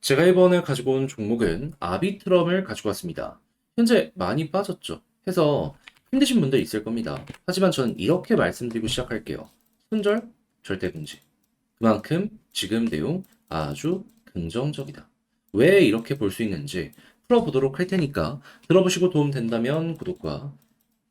제가 이번에 가지고 온 종목은 아비트럼을 가지고 왔습니다. 현재 많이 빠졌죠. 해서 힘드신 분들 있을 겁니다. 하지만 저는 이렇게 말씀드리고 시작할게요. 손절 절대 금지. 그만큼 지금 내용 아주 긍정적이다. 왜 이렇게 볼 수 있는지 풀어보도록 할 테니까 들어보시고 도움 된다면 구독과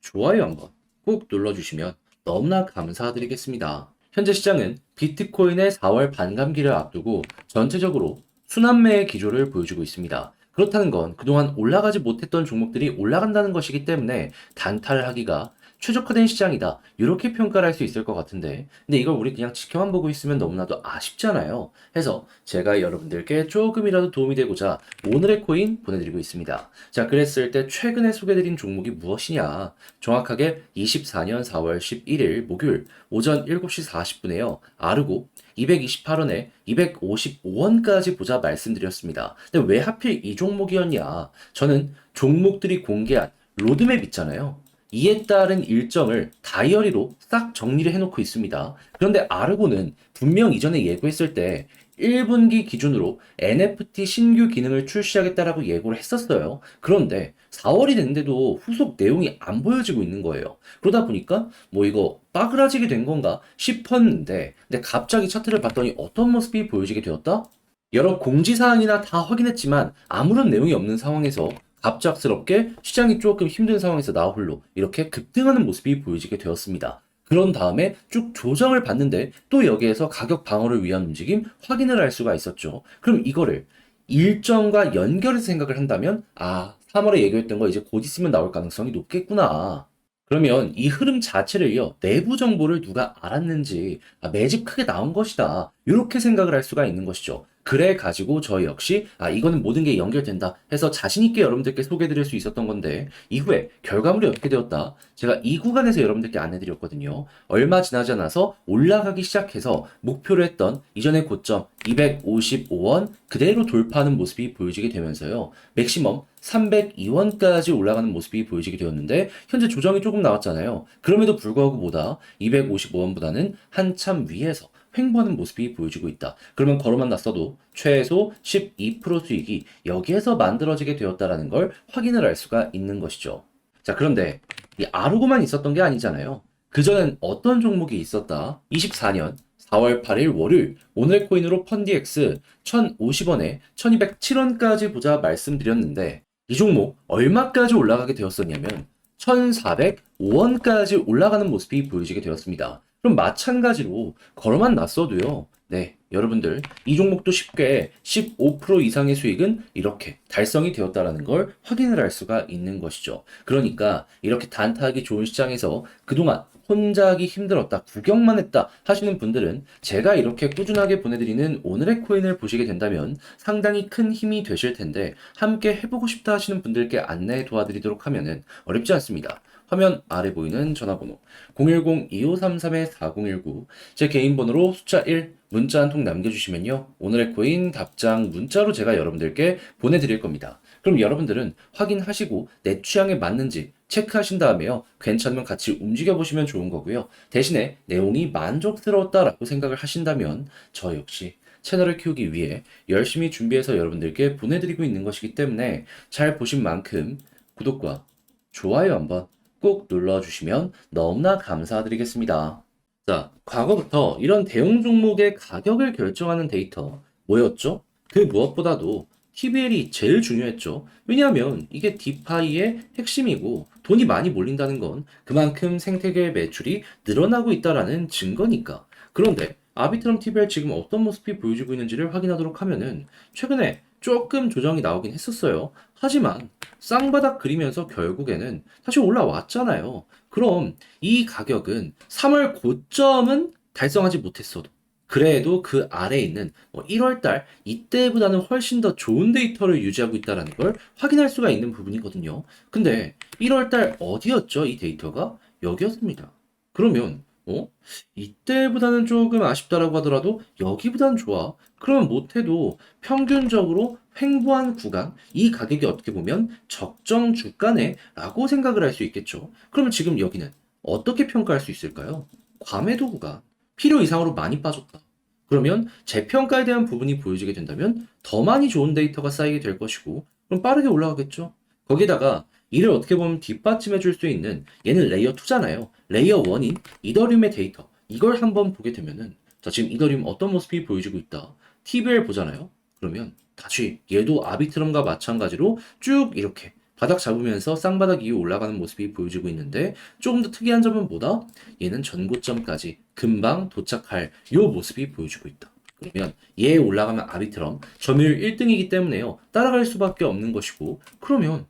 좋아요 한번 꼭 눌러주시면 너무나 감사드리겠습니다. 현재 시장은 비트코인의 4월 반감기를 앞두고 전체적으로 순환매의 기조를 보여주고 있습니다. 그렇다는 건 그동안 올라가지 못했던 종목들이 올라간다는 것이기 때문에 단타하기가 최적화된 시장이다. 이렇게 평가를 할 수 있을 것 같은데, 근데 이걸 우리 그냥 지켜만 보고 있으면 너무나도 아쉽잖아요. 해서 제가 여러분들께 조금이라도 도움이 되고자 오늘의 코인 보내드리고 있습니다. 자, 그랬을 때 최근에 소개드린 종목이 무엇이냐? 정확하게 24년 4월 11일 목요일 오전 7시 40분에요. 아르고 228원에 255원까지 보자 말씀드렸습니다. 근데 왜 하필 이 종목이었냐? 저는 종목들이 공개한 로드맵 있잖아요. 이에 따른 일정을 다이어리로 싹 정리를 해놓고 있습니다. 그런데 아르고는 분명 이전에 예고했을 때 1분기 기준으로 NFT 신규 기능을 출시하겠다라고 예고를 했었어요. 그런데 4월이 됐는데도 후속 내용이 안 보여지고 있는 거예요. 그러다 보니까 뭐 이거 빠그라지게 된 건가 싶었는데, 근데 갑자기 차트를 봤더니 어떤 모습이 보여지게 되었다? 여러 공지사항이나 다 확인했지만 아무런 내용이 없는 상황에서 갑작스럽게 시장이 조금 힘든 상황에서 나 홀로 이렇게 급등하는 모습이 보여지게 되었습니다. 그런 다음에 쭉 조정을 받는데 또 여기에서 가격 방어를 위한 움직임 확인을 할 수가 있었죠. 그럼 이거를 일정과 연결해서 생각을 한다면 3월에 예고했던 거 이제 곧 있으면 나올 가능성이 높겠구나. 그러면 이 흐름 자체를요, 내부 정보를 누가 알았는지, 매집 크게 나온 것이다. 이렇게 생각을 할 수가 있는 것이죠. 그래 가지고 저 역시, 이거는 모든 게 연결된다 해서 자신있게 여러분들께 소개해드릴 수 있었던 건데, 이후에 결과물이 어떻게 되었다? 제가 이 구간에서 여러분들께 안내드렸거든요. 얼마 지나지 않아서 올라가기 시작해서 목표를 했던 이전의 고점 255원 그대로 돌파하는 모습이 보여지게 되면서요. 맥시멈 302원까지 올라가는 모습이 보여지게 되었는데 현재 조정이 조금 나왔잖아요. 그럼에도 불구하고 보다 255원보다는 한참 위에서 횡보하는 모습이 보여지고 있다. 그러면 걸어만 났어도 최소 12% 수익이 여기에서 만들어지게 되었다라는 걸 확인을 할 수가 있는 것이죠. 자, 그런데 이 아르고만 있었던 게 아니잖아요. 그전엔 어떤 종목이 있었다? 24년 4월 8일 월요일 오늘 코인으로 펀디엑스 1,050원에 1,207원까지 보자 말씀드렸는데 이 종목 얼마까지 올라가게 되었었냐면 1,405원까지 올라가는 모습이 보여지게 되었습니다. 그럼 마찬가지로 걸어만 놨어도요. 네, 여러분들 이 종목도 쉽게 15% 이상의 수익은 이렇게 달성이 되었다라는 걸 확인을 할 수가 있는 것이죠. 그러니까 이렇게 단타하기 좋은 시장에서 그동안 혼자 하기 힘들었다, 구경만 했다 하시는 분들은 제가 이렇게 꾸준하게 보내드리는 오늘의 코인을 보시게 된다면 상당히 큰 힘이 되실 텐데 함께 해보고 싶다 하시는 분들께 안내 도와드리도록 하면은 어렵지 않습니다. 화면 아래 보이는 전화번호 010-2533-4019 제 개인 번호로 숫자 1 문자 한 통 남겨주시면요. 오늘의 코인 답장 문자로 제가 여러분들께 보내드릴 겁니다. 그럼 여러분들은 확인하시고 내 취향에 맞는지 체크하신 다음에요. 괜찮으면 같이 움직여보시면 좋은 거고요. 대신에 내용이 만족스러웠다라고 생각을 하신다면 저 역시 채널을 키우기 위해 열심히 준비해서 여러분들께 보내드리고 있는 것이기 때문에 잘 보신 만큼 구독과 좋아요 한번 꼭 눌러주시면 너무나 감사드리겠습니다. 자, 과거부터 이런 대형 종목의 가격을 결정하는 데이터 뭐였죠? 그 무엇보다도 TBL이 제일 중요했죠. 왜냐하면 이게 디파이의 핵심이고 돈이 많이 몰린다는 건 그만큼 생태계 매출이 늘어나고 있다라는 증거니까. 그런데 아비트럼 TBL 지금 어떤 모습이 보여주고 있는지를 확인하도록 하면은 최근에 조금 조정이 나오긴 했었어요. 하지만 쌍바닥 그리면서 결국에는 다시 올라왔잖아요. 그럼 이 가격은 3월 고점은 달성하지 못했어도 그래도 그 아래에 있는 1월달 이때보다는 훨씬 더 좋은 데이터를 유지하고 있다는 걸 확인할 수가 있는 부분이거든요. 근데 1월달 어디였죠? 이 데이터가? 여기였습니다. 그러면 이때보다는 조금 아쉽다라고 하더라도 여기보단 좋아. 그러면 못해도 평균적으로 횡보한 구간, 이 가격이 어떻게 보면 적정 주가네라고 생각을 할 수 있겠죠. 그러면 지금 여기는 어떻게 평가할 수 있을까요? 과매도 구간, 필요 이상으로 많이 빠졌다. 그러면 재평가에 대한 부분이 보여지게 된다면 더 많이 좋은 데이터가 쌓이게 될 것이고, 그럼 빠르게 올라가겠죠. 거기다가 이를 어떻게 보면 뒷받침해 줄 수 있는, 얘는 레이어 2잖아요. 레이어 1인 이더리움의 데이터. 이걸 한번 보게 되면은, 자, 지금 이더리움 어떤 모습이 보여지고 있다. TBL 보잖아요. 그러면 다시 얘도 아비트럼과 마찬가지로 쭉 이렇게 바닥 잡으면서 쌍바닥 이후 올라가는 모습이 보여지고 있는데, 조금 더 특이한 점은 뭐다? 얘는 전고점까지 금방 도착할 요 모습이 보여지고 있다. 그러면 얘 올라가면 아비트럼 점유율 1등이기 때문에요. 따라갈 수밖에 없는 것이고, 그러면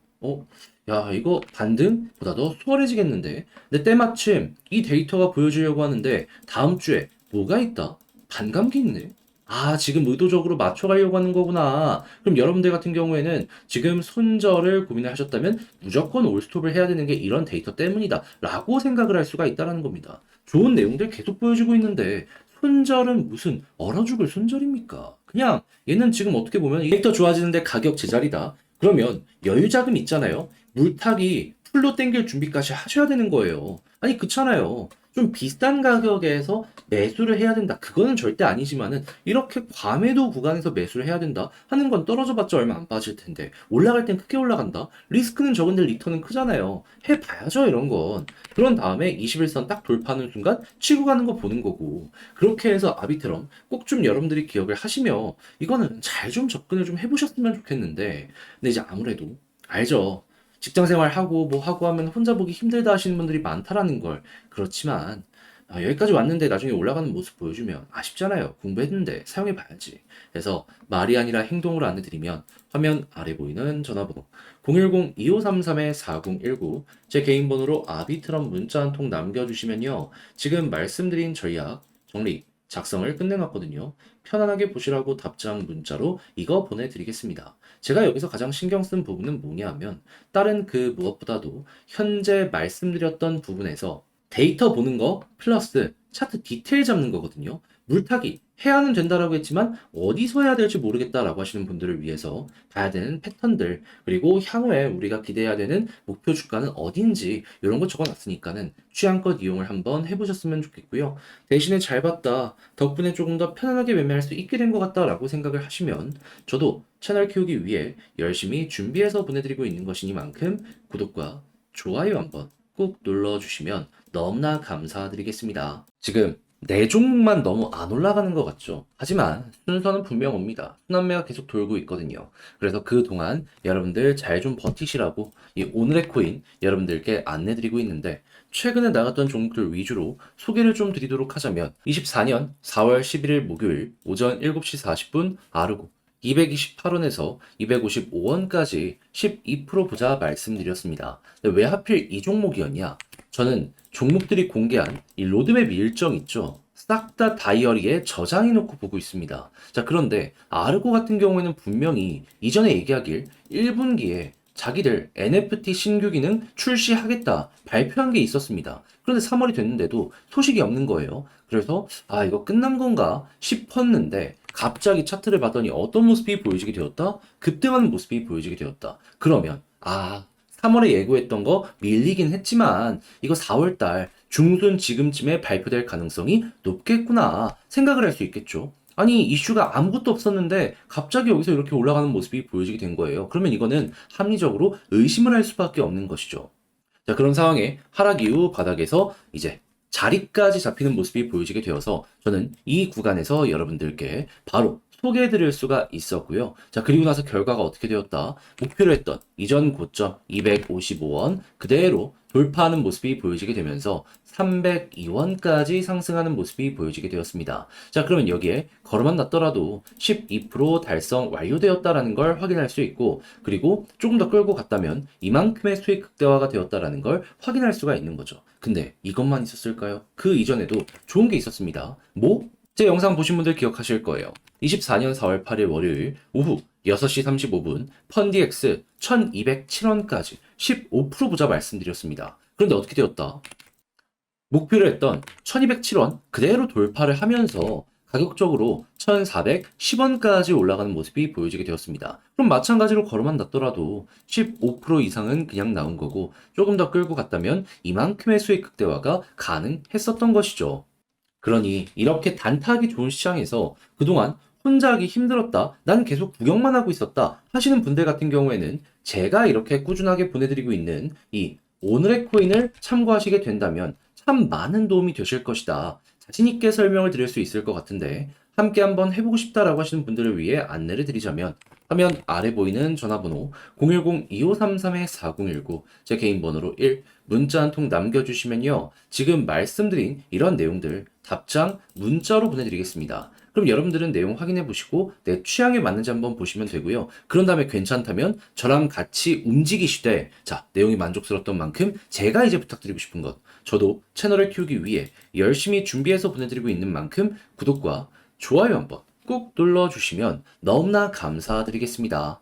야, 이거 반등보다 더 수월해지겠는데? 근데 때마침 이 데이터가 보여주려고 하는데 다음 주에 뭐가 있다? 반감기 있네. 아, 지금 의도적으로 맞춰가려고 하는 거구나. 그럼 여러분들 같은 경우에는 지금 손절을 고민을 하셨다면 무조건 올스톱을 해야 되는 게 이런 데이터 때문이다. 라고 생각을 할 수가 있다는 겁니다. 좋은 내용들 계속 보여주고 있는데 손절은 무슨 얼어 죽을 손절입니까? 그냥 얘는 지금 어떻게 보면 데이터 좋아지는데 가격 제자리다. 그러면 여유 자금 있잖아요. 물타기 풀로 땡길 준비까지 하셔야 되는 거예요. 아니, 그렇잖아요. 좀 비싼 가격에서 매수를 해야 된다. 그거는 절대 아니지만은 이렇게 과매도 구간에서 매수를 해야 된다 하는 건 떨어져 봤자 얼마 안 빠질 텐데 올라갈 땐 크게 올라간다. 리스크는 적은데 리턴은 크잖아요. 해봐야죠, 이런 건. 그런 다음에 21선 딱 돌파하는 순간 치고 가는 거 보는 거고, 그렇게 해서 아비트럼 꼭 좀 여러분들이 기억을 하시며 이거는 잘 좀 접근을 좀 해보셨으면 좋겠는데, 근데 이제 아무래도 알죠. 직장 생활하고 뭐 하고 하면 혼자 보기 힘들다 하시는 분들이 많다라는 걸. 그렇지만 여기까지 왔는데 나중에 올라가는 모습 보여주면 아쉽잖아요. 공부했는데 사용해봐야지. 그래서 말이 아니라 행동으로 안내드리면 화면 아래 보이는 전화번호 010-2533-4019 제 개인 번호로 아비트럼 문자 한 통 남겨주시면요. 지금 말씀드린 전략 정리 작성을 끝내놨거든요. 편안하게 보시라고 답장 문자로 이거 보내드리겠습니다. 제가 여기서 가장 신경 쓴 부분은 뭐냐 하면 다른 그 무엇보다도 현재 말씀드렸던 부분에서 데이터 보는 거 플러스 차트 디테일 잡는 거거든요. 물타기 해야는 된다라고 했지만 어디서 해야 될지 모르겠다라고 하시는 분들을 위해서 봐야 되는 패턴들, 그리고 향후에 우리가 기대해야 되는 목표 주가는 어딘지 이런 거 적어놨으니까는 취향껏 이용을 한번 해보셨으면 좋겠고요. 대신에 잘 봤다, 덕분에 조금 더 편안하게 매매할 수 있게 된 것 같다라고 생각을 하시면 저도 채널 키우기 위해 열심히 준비해서 보내드리고 있는 것이니만큼 구독과 좋아요 한번 꼭 눌러주시면 너무나 감사드리겠습니다. 지금 네 종목만 너무 안 올라가는 것 같죠? 하지만 순서는 분명 옵니다. 순환매가 계속 돌고 있거든요. 그래서 그동안 여러분들 잘 좀 버티시라고 이 오늘의 코인 여러분들께 안내드리고 있는데, 최근에 나갔던 종목들 위주로 소개를 좀 드리도록 하자면 24년 4월 11일 목요일 오전 7시 40분 아르고 228원에서 255원까지 12% 보자 말씀드렸습니다. 근데 왜 하필 이 종목이었냐? 저는 종목들이 공개한 이 로드맵 일정 있죠? 싹 다 다이어리에 저장해 놓고 보고 있습니다. 자, 그런데 아르고 같은 경우에는 분명히 이전에 얘기하길 1분기에 자기들 NFT 신규 기능 출시하겠다 발표한 게 있었습니다. 그런데 3월이 됐는데도 소식이 없는 거예요. 그래서 이거 끝난 건가 싶었는데 갑자기 차트를 봤더니 어떤 모습이 보여지게 되었다? 급등하는 모습이 보여지게 되었다. 그러면 3월에 예고했던 거 밀리긴 했지만 이거 4월달 중순 지금쯤에 발표될 가능성이 높겠구나 생각을 할 수 있겠죠. 아니, 이슈가 아무것도 없었는데 갑자기 여기서 이렇게 올라가는 모습이 보여지게 된 거예요. 그러면 이거는 합리적으로 의심을 할 수밖에 없는 것이죠. 자, 그런 상황에 하락 이후 바닥에서 이제 자리까지 잡히는 모습이 보여지게 되어서 저는 이 구간에서 여러분들께 바로 소개해 드릴 수가 있었고요. 자, 그리고 나서 결과가 어떻게 되었다? 목표로 했던 이전 고점 255원 그대로 돌파하는 모습이 보여지게 되면서 302원까지 상승하는 모습이 보여지게 되었습니다. 자, 그러면 여기에 걸어만 놨더라도 12% 달성 완료되었다라는 걸 확인할 수 있고, 그리고 조금 더 끌고 갔다면 이만큼의 수익 극대화가 되었다라는 걸 확인할 수가 있는 거죠. 근데 이것만 있었을까요? 그 이전에도 좋은 게 있었습니다. 뭐? 제 영상 보신 분들 기억하실 거예요. 24년 4월 8일 월요일 오후 6시 35분 펀디엑스 1207원까지 15% 보자 말씀드렸습니다. 그런데 어떻게 되었다? 목표를 했던 1207원 그대로 돌파를 하면서 가격적으로 1410원까지 올라가는 모습이 보여지게 되었습니다. 그럼 마찬가지로 걸어만 놨더라도 15% 이상은 그냥 나온 거고, 조금 더 끌고 갔다면 이만큼의 수익 극대화가 가능했었던 것이죠. 그러니 이렇게 단타하기 좋은 시장에서 그동안 혼자 하기 힘들었다, 난 계속 구경만 하고 있었다 하시는 분들 같은 경우에는 제가 이렇게 꾸준하게 보내드리고 있는 이 오늘의 코인을 참고하시게 된다면 참 많은 도움이 되실 것이다. 자신있게 설명을 드릴 수 있을 것 같은데 함께 한번 해보고 싶다라고 하시는 분들을 위해 안내를 드리자면 화면 아래 보이는 전화번호 010-2533-4019 제 개인 번호로 문자 한 통 남겨주시면요. 지금 말씀드린 이런 내용들 답장 문자로 보내드리겠습니다. 그럼 여러분들은 내용 확인해 보시고 내 취향에 맞는지 한번 보시면 되고요. 그런 다음에 괜찮다면 저랑 같이 움직이시되 자, 내용이 만족스러웠던 만큼 제가 이제 부탁드리고 싶은 것 저도 채널을 키우기 위해 열심히 준비해서 보내드리고 있는 만큼 구독과 좋아요 한번 꾹 눌러주시면 너무나 감사드리겠습니다.